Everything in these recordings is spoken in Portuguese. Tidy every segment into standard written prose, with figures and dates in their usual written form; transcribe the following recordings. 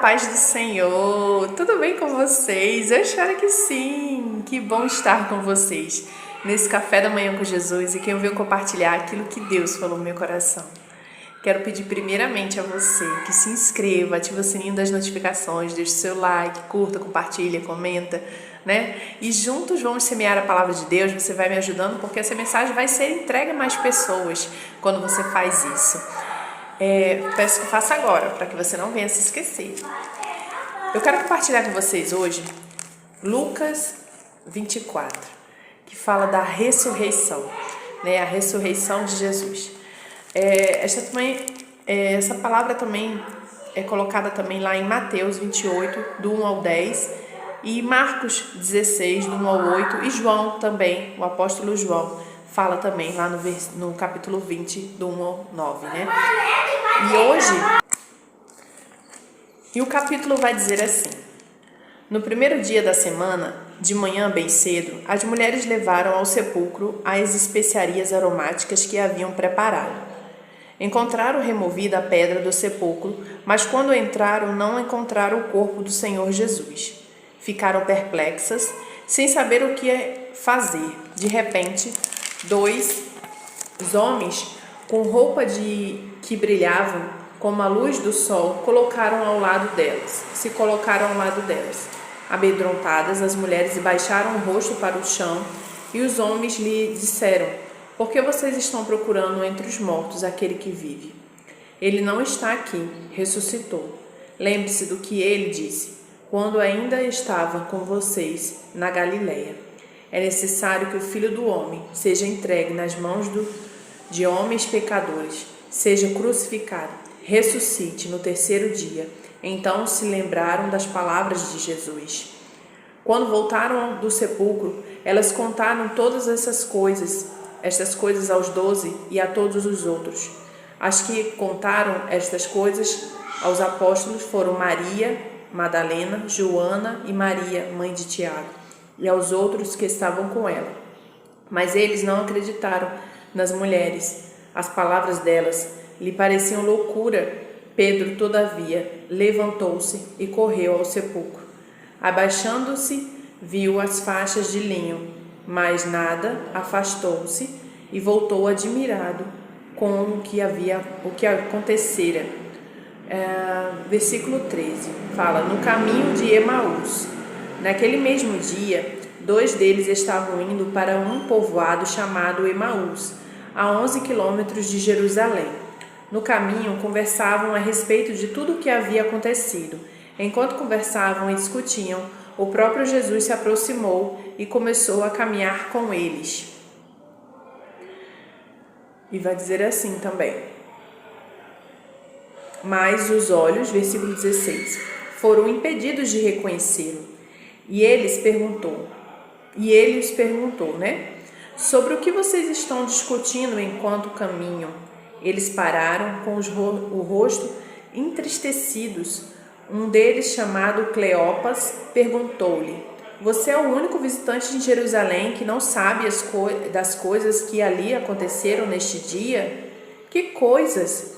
paz do Senhor! Tudo bem com vocês? Eu espero que sim! Que bom estar com vocês nesse café da manhã com Jesus e que eu venho compartilhar aquilo que Deus falou no meu coração. Quero pedir primeiramente a você que se inscreva, ative o sininho das notificações, deixe seu like, curta, compartilha, comenta, né? E juntos vamos semear a palavra de Deus. Você vai me ajudando porque essa mensagem vai ser entregue a mais pessoas quando você faz isso. Peço que faça agora, para que você não venha se esquecer. Eu quero compartilhar com vocês hoje Lucas 24, que fala da ressurreição, né? A ressurreição de Jesus. Essa palavra também é colocada também lá em Mateus 28, do 1 ao 10, e Marcos 16, do 1 ao 8, e João também, o apóstolo João, fala também lá no capítulo 20, do 1 ao 9, né? E o capítulo vai dizer assim: no primeiro dia da semana, de manhã bem cedo, as mulheres levaram ao sepulcro as especiarias aromáticas que haviam preparado. Encontraram removida a pedra do sepulcro, mas quando entraram não encontraram o corpo do Senhor Jesus. Ficaram perplexas, sem saber o que fazer. De repente, dois homens com roupa que brilhavam como a luz do sol se colocaram ao lado delas. Amedrontadas, as mulheres baixaram o rosto para o chão e os homens lhe disseram: por que vocês estão procurando entre os mortos aquele que vive? Ele não está aqui, ressuscitou. Lembre-se do que ele disse quando ainda estava com vocês na Galileia. É necessário que o Filho do Homem seja entregue nas mãos de homens pecadores, seja crucificado, ressuscite no terceiro dia. Então se lembraram das palavras de Jesus. Quando voltaram do sepulcro, elas contaram todas estas coisas aos 12 e a todos os outros. As que contaram estas coisas aos apóstolos foram Maria Madalena, Joana e Maria, mãe de Tiago, e aos outros que estavam com ela. Mas eles não acreditaram nas mulheres. As palavras delas lhe pareciam loucura. Pedro, todavia, levantou-se e correu ao sepulcro. Abaixando-se, viu as faixas de linho, mas nada, afastou-se e voltou admirado com o que acontecera. Versículo 13 fala: no caminho de Emaús. Naquele mesmo dia, dois deles estavam indo para um povoado chamado Emaús, a 11 quilômetros de Jerusalém. No caminho, conversavam a respeito de tudo o que havia acontecido. Enquanto conversavam e discutiam, o próprio Jesus se aproximou e começou a caminhar com eles. E vai dizer assim também: mas os olhos, versículo 16, foram impedidos de reconhecê-lo. E ele lhes perguntou, né? Sobre o que vocês estão discutindo enquanto caminham? Eles pararam com o rosto entristecidos. Um deles, chamado Cleopas, perguntou-lhe: você é o único visitante de Jerusalém que não sabe das coisas que ali aconteceram neste dia? Que coisas?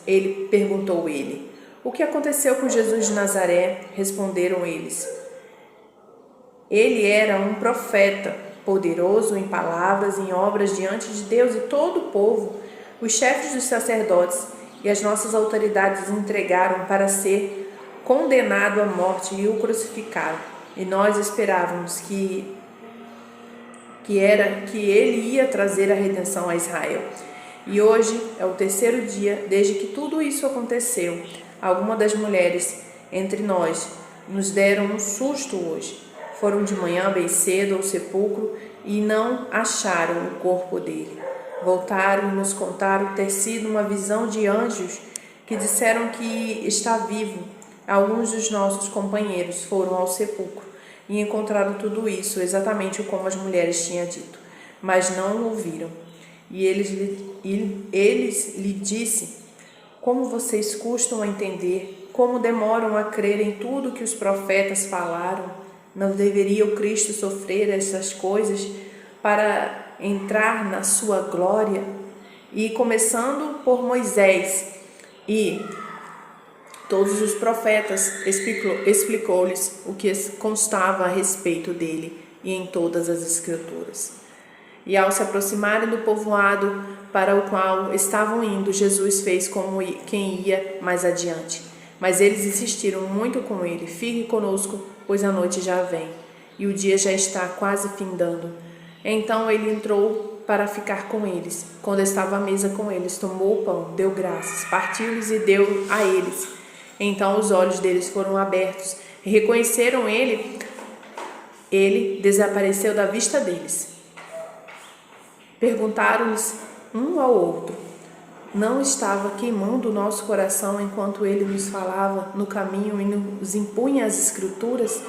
Perguntou ele. O que aconteceu com Jesus de Nazaré? Responderam eles. Ele era um profeta, poderoso em palavras e em obras diante de Deus e todo o povo. Os chefes dos sacerdotes e as nossas autoridades o entregaram para ser condenado à morte e o crucificaram. E nós esperávamos que ele ia trazer a redenção a Israel. E hoje é o terceiro dia desde que tudo isso aconteceu. Algumas das mulheres entre nós nos deram um susto hoje. Foram de manhã bem cedo ao sepulcro e não acharam o corpo dele. Voltaram e nos contaram ter sido uma visão de anjos que disseram que está vivo. Alguns dos nossos companheiros foram ao sepulcro e encontraram tudo isso exatamente como as mulheres tinham dito, mas não o ouviram. E eles lhe disse: como vocês custam a entender, como demoram a crer em tudo que os profetas falaram? Não deveria o Cristo sofrer essas coisas para entrar na sua glória? E começando por Moisés e todos os profetas, explicou-lhes o que constava a respeito dele e em todas as Escrituras. E ao se aproximarem do povoado para o qual estavam indo, Jesus fez como quem ia mais adiante. Mas eles insistiram muito com ele: fique conosco, pois a noite já vem, e o dia já está quase findando. Então ele entrou para ficar com eles. Quando estava à mesa com eles, tomou o pão, deu graças, partiu-lhes e deu a eles. Então os olhos deles foram abertos e reconheceram ele. Ele desapareceu da vista deles. Perguntaram-lhes um ao outro: não estava queimando o nosso coração enquanto ele nos falava no caminho e nos impunha as Escrituras?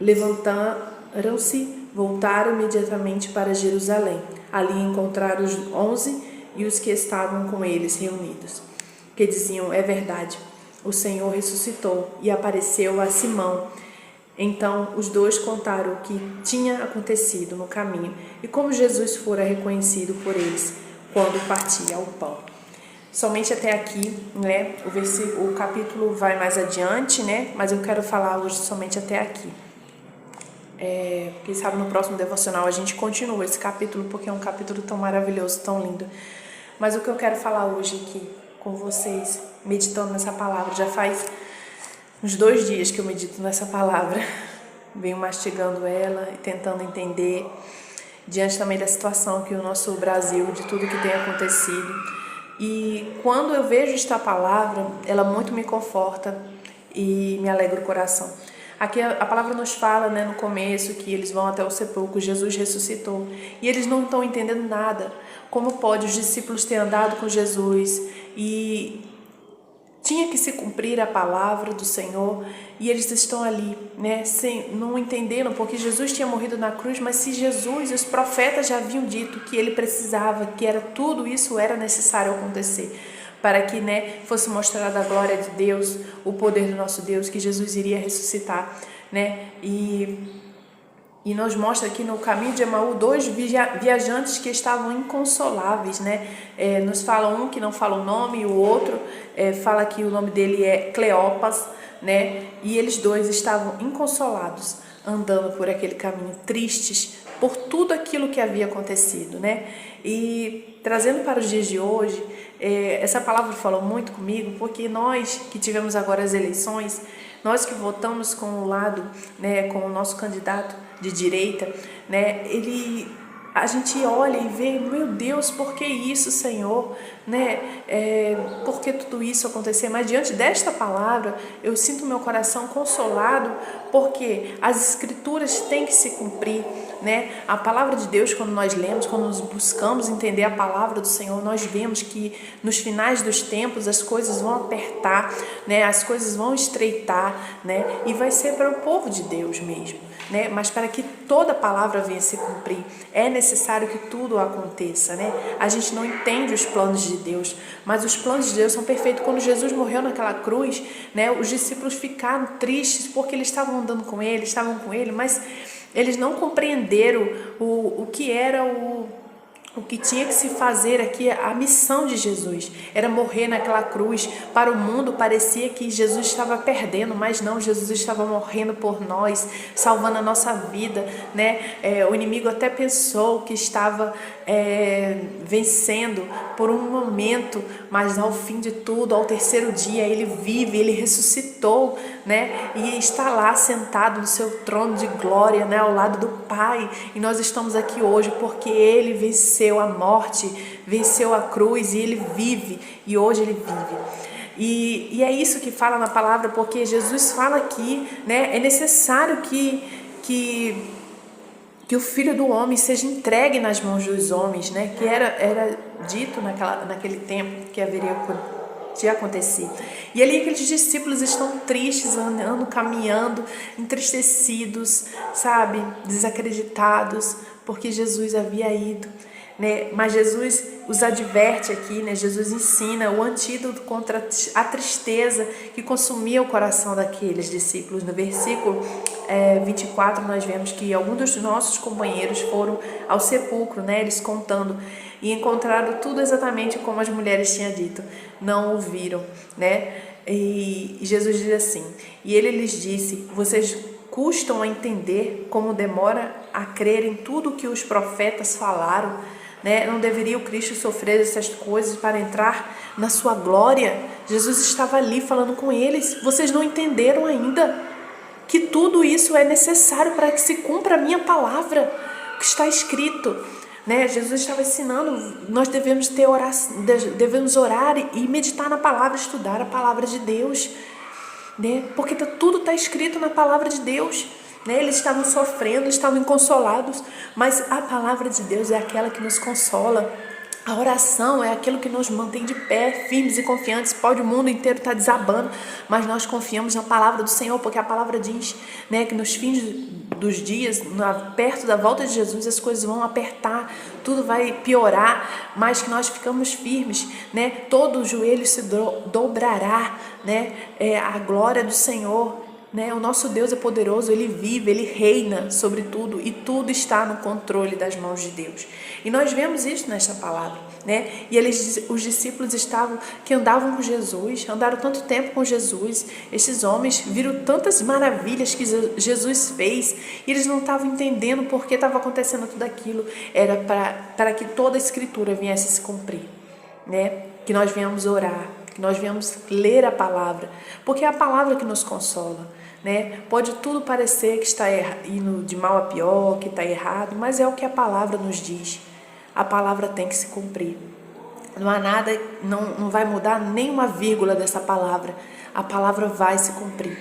Levantaram-se, voltaram imediatamente para Jerusalém. Ali encontraram os 11 e os que estavam com eles reunidos, que diziam: é verdade, o Senhor ressuscitou e apareceu a Simão. Então os dois contaram o que tinha acontecido no caminho e como Jesus fora reconhecido por eles quando partia o pão. Somente até aqui, né? O capítulo vai mais adiante, né? Mas eu quero falar hoje somente até aqui. Quem sabe no próximo devocional a gente continua esse capítulo, porque é um capítulo tão maravilhoso, tão lindo. Mas o que eu quero falar hoje aqui com vocês, meditando nessa palavra, já faz uns 2 dias que eu medito nessa palavra, venho mastigando ela e tentando entender, diante também da situação que o nosso Brasil, de tudo que tem acontecido. E quando eu vejo esta palavra, ela muito me conforta e me alegra o coração. Aqui a palavra nos fala, né, no começo, que eles vão até o sepulcro, Jesus ressuscitou. E eles não estão entendendo nada. Como pode os discípulos ter andado com Jesus e tinha que se cumprir a palavra do Senhor, e eles estão ali, né, não entendendo, porque Jesus tinha morrido na cruz, mas se Jesus e os profetas já haviam dito que ele precisava, que era tudo isso era necessário acontecer, para que, né, fosse mostrada a glória de Deus, o poder do nosso Deus, que Jesus iria ressuscitar, né, e nos mostra aqui no caminho de Emaú 2 viajantes que estavam inconsoláveis, né? Nos fala um que não fala o nome e o outro fala que o nome dele é Cleopas, né? E eles dois estavam inconsolados, andando por aquele caminho, tristes por tudo aquilo que havia acontecido, né? E trazendo para os dias de hoje, essa palavra falou muito comigo, porque nós que tivemos agora as eleições, nós que votamos com o lado, né, com o nosso candidato de direita, né, a gente olha e vê, meu Deus, por que isso, Senhor? Né? Por que tudo isso acontecer? Mas diante desta palavra, eu sinto meu coração consolado, porque as Escrituras têm que se cumprir, né? A palavra de Deus, quando nós lemos, quando nós buscamos entender a palavra do Senhor, nós vemos que nos finais dos tempos as coisas vão apertar, né? As coisas vão estreitar, né? E vai ser para o povo de Deus mesmo, né? Mas para que toda palavra venha se cumprir, é necessário que tudo aconteça, né? A gente não entende os planos de Deus, mas os planos de Deus são perfeitos. Quando Jesus morreu naquela cruz, né, os discípulos ficaram tristes porque eles estavam andando com ele, estavam com ele, mas eles não compreenderam o que era o que tinha que se fazer aqui, a missão de Jesus era morrer naquela cruz. Para o mundo parecia que Jesus estava perdendo, mas não, Jesus estava morrendo por nós, salvando a nossa vida, né? O inimigo até pensou que estava vencendo por um momento, mas ao fim de tudo, ao terceiro dia, ele vive, ele ressuscitou, né? E está lá sentado no seu trono de glória, né? Ao lado do Pai, e nós estamos aqui hoje porque ele venceu a morte, venceu a cruz, e ele vive, e hoje ele vive. E é isso que fala na palavra, porque Jesus fala aqui, né? É necessário que o Filho do Homem seja entregue nas mãos dos homens, né? Que era dito naquele tempo que haveria de acontecer. E ali aqueles discípulos estão tristes, andando, caminhando, entristecidos, sabe? Desacreditados, porque Jesus havia ido, né? Mas Jesus os adverte aqui, né? Jesus ensina o antídoto contra a tristeza que consumia o coração daqueles discípulos. No versículo 24 nós vemos que alguns dos nossos companheiros foram ao sepulcro, né? Eles contando, e encontraram tudo exatamente como as mulheres tinham dito. Não ouviram, né? E Jesus diz assim: e ele lhes disse: vocês custam a entender como demora a crer em tudo que os profetas falaram, né? Não deveria o Cristo sofrer essas coisas para entrar na sua glória? Jesus estava ali falando com eles. Vocês não entenderam ainda que tudo isso é necessário para que se cumpra a minha palavra, que está escrito, né? Jesus estava ensinando, nós devemos ter oração, devemos orar e meditar na palavra, estudar a palavra de Deus, né? Porque tudo está escrito na palavra de Deus, né? Eles estavam sofrendo, estavam inconsolados, mas a palavra de Deus é aquela que nos consola. A oração é aquilo que nos mantém de pé, firmes e confiantes. Pode o mundo inteiro estar desabando, mas nós confiamos na palavra do Senhor, porque a palavra diz, né, que nos fins dos dias, perto da volta de Jesus, as coisas vão apertar, tudo vai piorar, mas que nós ficamos firmes, né? Todo o joelho se dobrará, né? A glória do Senhor, né? O nosso Deus é poderoso, Ele vive, Ele reina sobre tudo e tudo está no controle das mãos de Deus. E nós vemos isso nesta palavra, né? E os discípulos que andavam com Jesus, andaram tanto tempo com Jesus, esses homens viram tantas maravilhas que Jesus fez e eles não estavam entendendo por que estava acontecendo tudo aquilo. Era para que toda a Escritura viesse se cumprir, né? Que nós viemos orar, que nós viemos ler a palavra, porque é a palavra que nos consola, né? Pode tudo parecer que está indo de mal a pior, que está errado, mas é o que a palavra nos diz. A palavra tem que se cumprir. Não há nada, não vai mudar nenhuma vírgula dessa palavra. A palavra vai se cumprir,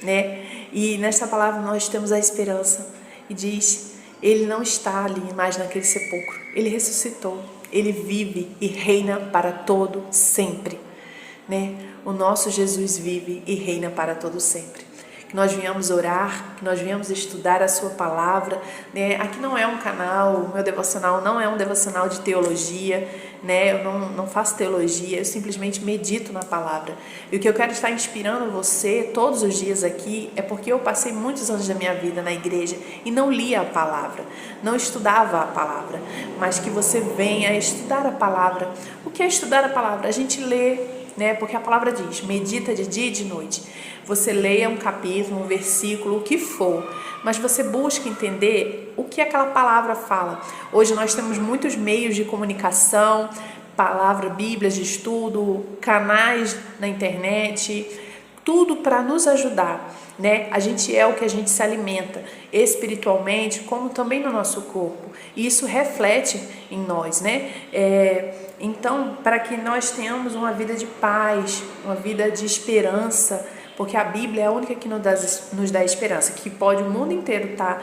né? E nesta palavra nós temos a esperança e diz: Ele não está ali mais naquele sepulcro. Ele ressuscitou. Ele vive e reina para todo sempre, né? O nosso Jesus vive e reina para todo sempre. Que nós venhamos orar, que nós venhamos estudar a sua palavra, né? Aqui não é um canal, o meu devocional não é um devocional de teologia, né? Eu não faço teologia, eu simplesmente medito na palavra. E o que eu quero estar inspirando você todos os dias aqui é porque eu passei muitos anos da minha vida na igreja e não lia a palavra, não estudava a palavra, mas que você venha estudar a palavra. O que é estudar a palavra? A gente lê, né? Porque a palavra diz: medita de dia e de noite. Você leia um capítulo, um versículo, o que for, mas você busca entender o que aquela palavra fala. Hoje nós temos muitos meios de comunicação, palavra, bíblias de estudo, canais na internet, tudo para nos ajudar, né? A gente é o que a gente se alimenta espiritualmente, como também no nosso corpo. E isso reflete em nós, né? Então, para que nós tenhamos uma vida de paz, uma vida de esperança, porque a Bíblia é a única que nos dá esperança, que pode o mundo inteiro estar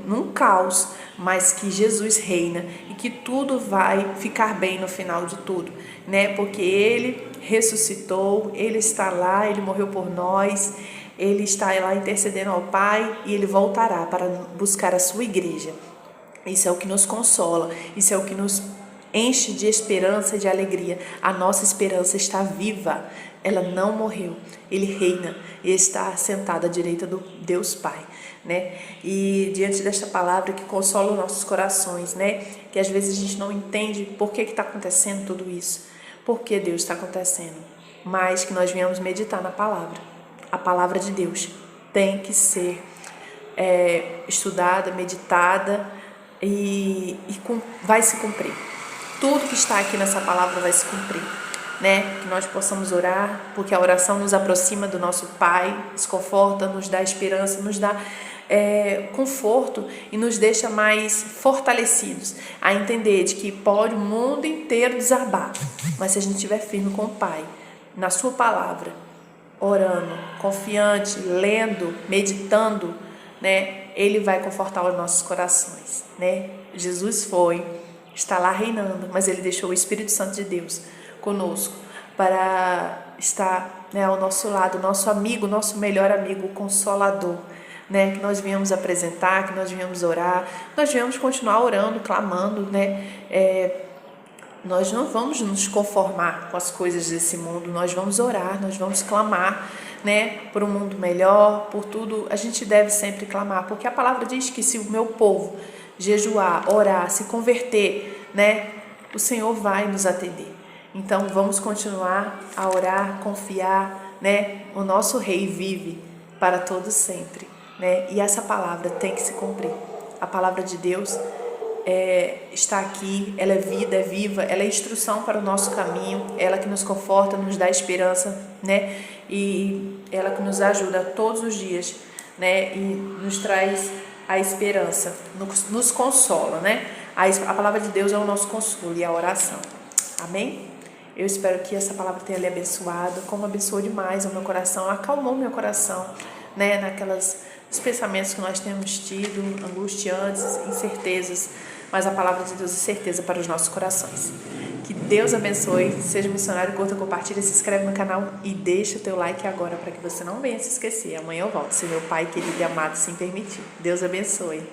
num caos, mas que Jesus reina e que tudo vai ficar bem no final de tudo, né? Porque Ele ressuscitou, Ele está lá, Ele morreu por nós, Ele está lá intercedendo ao Pai e Ele voltará para buscar a sua igreja. Isso é o que nos consola, isso é o que nos enche de esperança e de alegria. A nossa esperança está viva, ela não morreu. Ele reina e está sentado à direita do Deus Pai, né? E diante desta palavra que consola os nossos corações, né? Que às vezes a gente não entende por que está acontecendo tudo isso, por que Deus está acontecendo, mas que nós venhamos meditar na palavra. A palavra de Deus tem que ser estudada, meditada e vai se cumprir. Tudo que está aqui nessa palavra vai se cumprir, né? Que nós possamos orar, porque a oração nos aproxima do nosso Pai, nos conforta, nos dá esperança, nos dá conforto e nos deixa mais fortalecidos a entender de que pode o mundo inteiro desabar, mas se a gente estiver firme com o Pai, na sua palavra, orando, confiante, lendo, meditando, né? Ele vai confortar os nossos corações, né? Jesus está lá reinando, mas Ele deixou o Espírito Santo de Deus conosco para estar, né, ao nosso lado, nosso amigo, nosso melhor amigo, o Consolador, né? Que nós viemos apresentar, que nós viemos orar, nós viemos continuar orando, clamando, né? Nós não vamos nos conformar com as coisas desse mundo, nós vamos orar, nós vamos clamar, né, por um mundo melhor, por tudo. A gente deve sempre clamar, porque a palavra diz que se o meu povo jejuar, orar, se converter, né, o Senhor vai nos atender. Então vamos continuar a orar, confiar, né? O nosso Rei vive para todos sempre, né? E essa palavra tem que se cumprir. A palavra de Deus está aqui, ela é vida, é viva, ela é instrução para o nosso caminho, ela que nos conforta, nos dá esperança, né? E ela que nos ajuda todos os dias, né? E nos traz a esperança, nos consola, né? A palavra de Deus é o nosso consolo e a oração. Amém? Eu espero que essa palavra tenha lhe abençoado, como abençoou demais o meu coração, acalmou meu coração, né? Os pensamentos que nós temos tido, angustiantes, incertezas, mas a palavra de Deus é certeza para os nossos corações. Que Deus abençoe, seja missionário, curta, compartilha, se inscreve no canal e deixa o teu like agora para que você não venha se esquecer. Amanhã eu volto, se meu Pai querido e amado assim permitir. Deus abençoe.